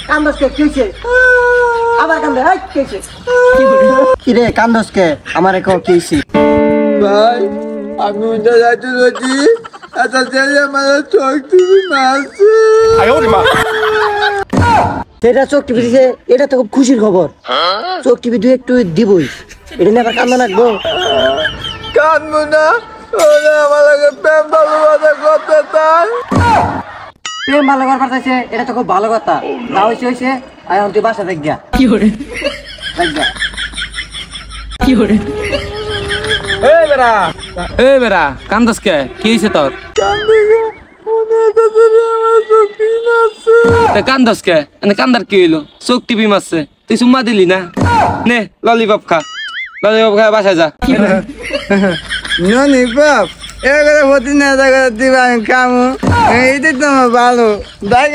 কান্দসকে কিছে আবার কান্দে কিছে কিরে কান্দসকে আমারে কো কিছে ভাই আমি উঠে যাইতে যাচ্ছি আচ্ছা ছেলে আমার চোখ টিভি মারছে সেটা চোখ টিভি দিছে এটা তো খুব খুশির খবর চোখ টিভি দুই একটু দিবই এটা নিয়ে আবার কান্দা লাগবো কান্দবো না ওরা আমার লগে প্রেম ভালোবাসা করতে চায় প্রেম ভালো করবার চাইছে এটা তো খুব ভালো কথা না হয়েছে এখন তুই বাসা দেখ গিয়া এই বেড়া কান্দস কে কি হয়েছে তোর কান্দস কে কান্দার কি হইলো চোখ টিপি মারছে তুই সুম্মা দিলি না নে ললিপপ খা বাসায় যা ননি বাপ এবারে প্রতি না দিবা আমি কামু এইটাই তো আমার ভালো দেখ